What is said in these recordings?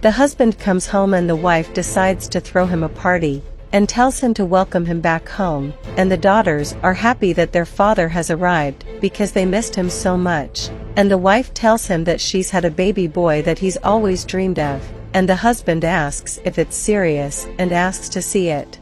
The husband comes home and the wife decides to throw him a party, and tells him to welcome him back home, and the daughters are happy that their father has arrived, because they missed him so much, and the wife tells him that she's had a baby boy that he's always dreamed of, and the husband asks if it's serious, and asks to see it.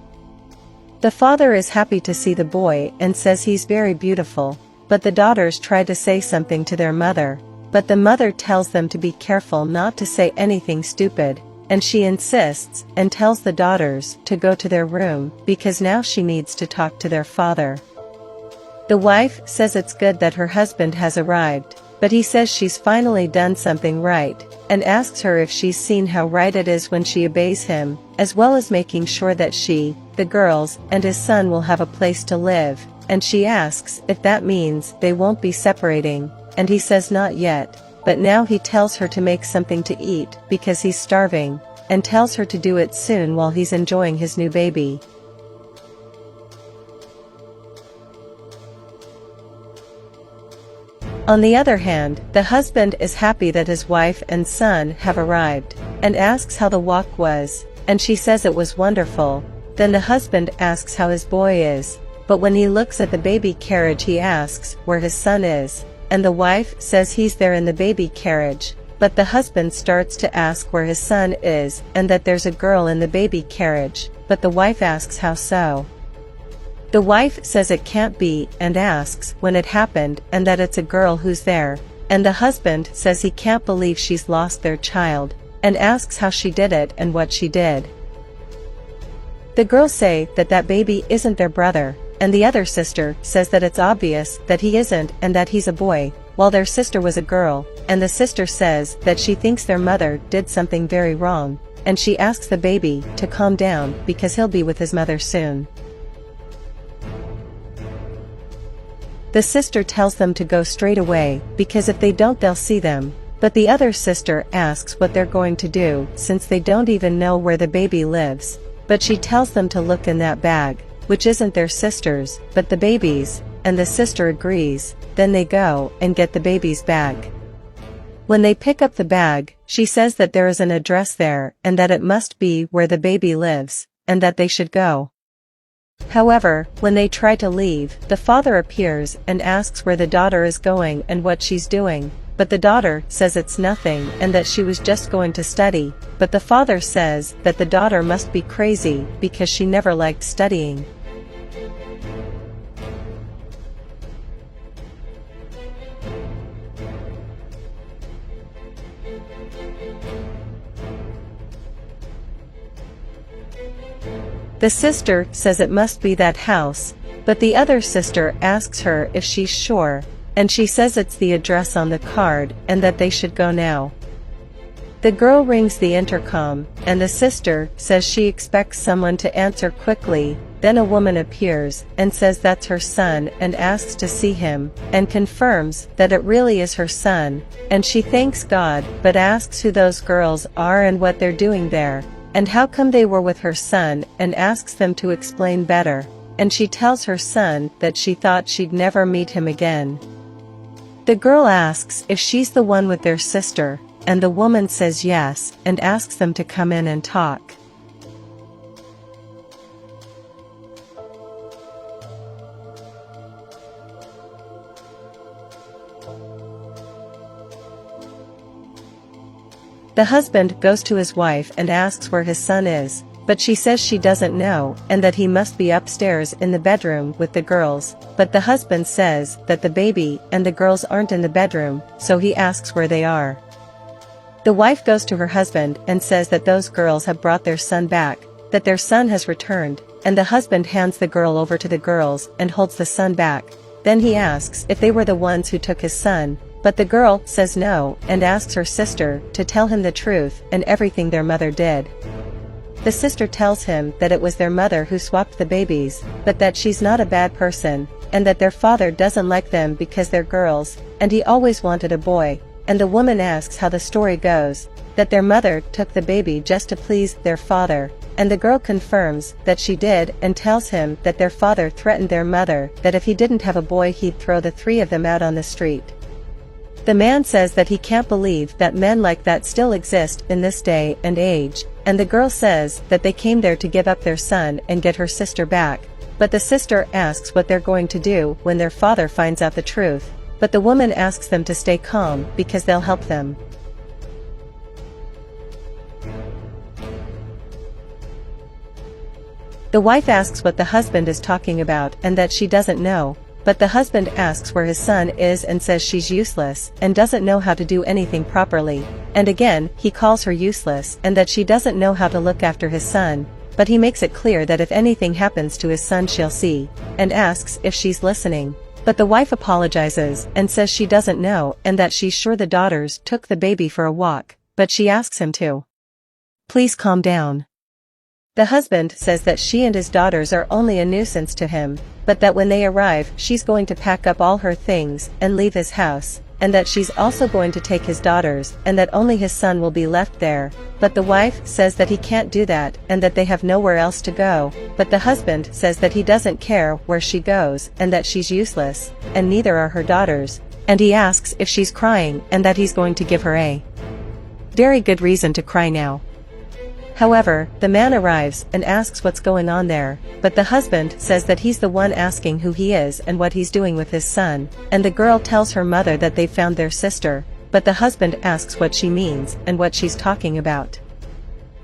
The father is happy to see the boy and says he's very beautiful, but the daughters try to say something to their mother, but the mother tells them to be careful not to say anything stupid, and she insists and tells the daughters to go to their room because now she needs to talk to their father. The wife says it's good that her husband has arrived, but he says she's finally done something right, and asks her if she's seen how right it is when she obeys him, as well as making sure that she, the girls, and his son will have a place to live, and she asks if that means they won't be separating, and he says not yet. But now he tells her to make something to eat because he's starving, and tells her to do it soon while he's enjoying his new baby. On the other hand, the husband is happy that his wife and son have arrived, and asks how the walk was, and she says it was wonderful. Then the husband asks how his boy is, but when he looks at the baby carriage he asks where his son is, and the wife says he's there in the baby carriage, but the husband starts to ask where his son is and that there's a girl in the baby carriage, but the wife asks how so. The wife says it can't be and asks when it happened and that it's a girl who's there, and the husband says he can't believe she's lost their child, and asks how she did it and what she did. The girls say that that baby isn't their brother, and the other sister says that it's obvious that he isn't and that he's a boy, while their sister was a girl, and the sister says that she thinks their mother did something very wrong, and she asks the baby to calm down because he'll be with his mother soon. The sister tells them to go straight away because if they don't they'll see them, but the other sister asks what they're going to do since they don't even know where the baby lives, but she tells them to look in that bag, which isn't their sister's, but the baby's, and the sister agrees. Then they go and get the baby's bag. When they pick up the bag, she says that there is an address there and that it must be where the baby lives, and that they should go. However, when they try to leave, the father appears and asks where the daughter is going and what she's doing, but the daughter says it's nothing and that she was just going to study, but the father says that the daughter must be crazy because she never liked studying. The sister says it must be that house, but the other sister asks her if she's sure, and she says it's the address on the card and that they should go now. The girl rings the intercom, and the sister says she expects someone to answer quickly. Then a woman appears and says that's her son and asks to see him, and confirms that it really is her son, and she thanks God but asks who those girls are and what they're doing there, and how come they were with her son, and asks them to explain better, and she tells her son that she thought she'd never meet him again. The girl asks if she's the one with their sister, and the woman says yes, and asks them to come in and talk. The husband goes to his wife and asks where his son is, but she says she doesn't know and that he must be upstairs in the bedroom with the girls, but the husband says that the baby and the girls aren't in the bedroom, so he asks where they are. The wife goes to her husband and says that those girls have brought their son back, that their son has returned, and the husband hands the girl over to the girls and holds the son back. Then he asks if they were the ones who took his son, but the girl says no and asks her sister to tell him the truth and everything their mother did. The sister tells him that it was their mother who swapped the babies, but that she's not a bad person, and that their father doesn't like them because they're girls, and he always wanted a boy, and the woman asks how the story goes, that their mother took the baby just to please their father, and the girl confirms that she did and tells him that their father threatened their mother that if he didn't have a boy he'd throw the three of them out on the street. The man says that he can't believe that men like that still exist in this day and age, and the girl says that they came there to give up their son and get her sister back, but the sister asks what they're going to do when their father finds out the truth, but the woman asks them to stay calm because they'll help them. The wife asks what the husband is talking about and that she doesn't know, but the husband asks where his son is and says she's useless and doesn't know how to do anything properly, and again he calls her useless and that she doesn't know how to look after his son, but he makes it clear that if anything happens to his son she'll see, and asks if she's listening. But the wife apologizes and says she doesn't know and that she's sure the daughters took the baby for a walk, but she asks him to please calm down. The husband says that she and his daughters are only a nuisance to him, but that when they arrive she's going to pack up all her things and leave his house, and that she's also going to take his daughters and that only his son will be left there, but the wife says that he can't do that and that they have nowhere else to go, but the husband says that he doesn't care where she goes and that she's useless, and neither are her daughters, and he asks if she's crying and that he's going to give her a very good reason to cry now. However, the man arrives and asks what's going on there, but the husband says that he's the one asking who he is and what he's doing with his son, and the girl tells her mother that they found their sister, but the husband asks what she means and what she's talking about.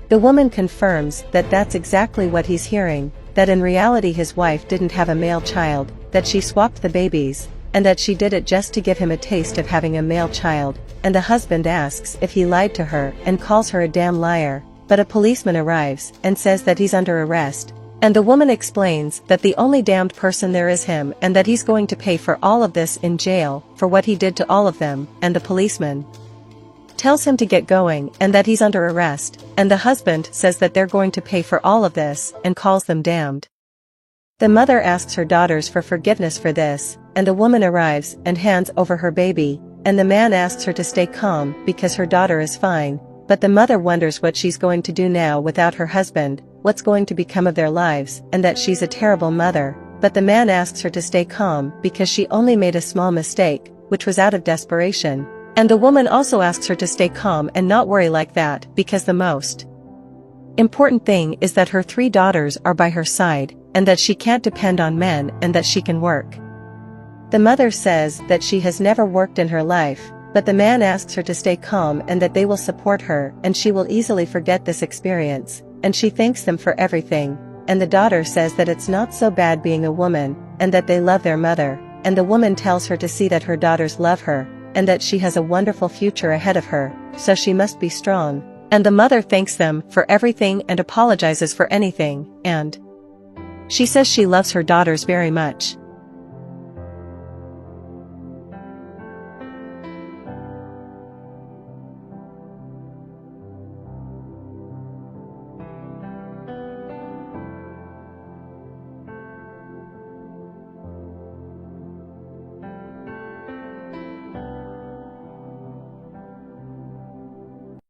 The woman confirms that that's exactly what he's hearing, that in reality his wife didn't have a male child, that she swapped the babies, and that she did it just to give him a taste of having a male child, and the husband asks if he lied to her and calls her a damn liar. But a policeman arrives and says that he's under arrest, and the woman explains that the only damned person there is him and that he's going to pay for all of this in jail for what he did to all of them, and the policeman tells him to get going and that he's under arrest, and the husband says that they're going to pay for all of this and calls them damned. The mother asks her daughters for forgiveness for this, and the woman arrives and hands over her baby, and the man asks her to stay calm because her daughter is fine. But the mother wonders what she's going to do now without her husband, what's going to become of their lives, and that she's a terrible mother, but the man asks her to stay calm because she only made a small mistake, which was out of desperation, and the woman also asks her to stay calm and not worry like that because the most important thing is that her 3 daughters are by her side, and that she can't depend on men and that she can work. The mother says that she has never worked in her life, but the man asks her to stay calm and that they will support her and she will easily forget this experience, and she thanks them for everything, and the daughter says that it's not so bad being a woman, and that they love their mother, and the woman tells her to see that her daughters love her, and that she has a wonderful future ahead of her, so she must be strong, and the mother thanks them for everything and apologizes for anything, and she says she loves her daughters very much.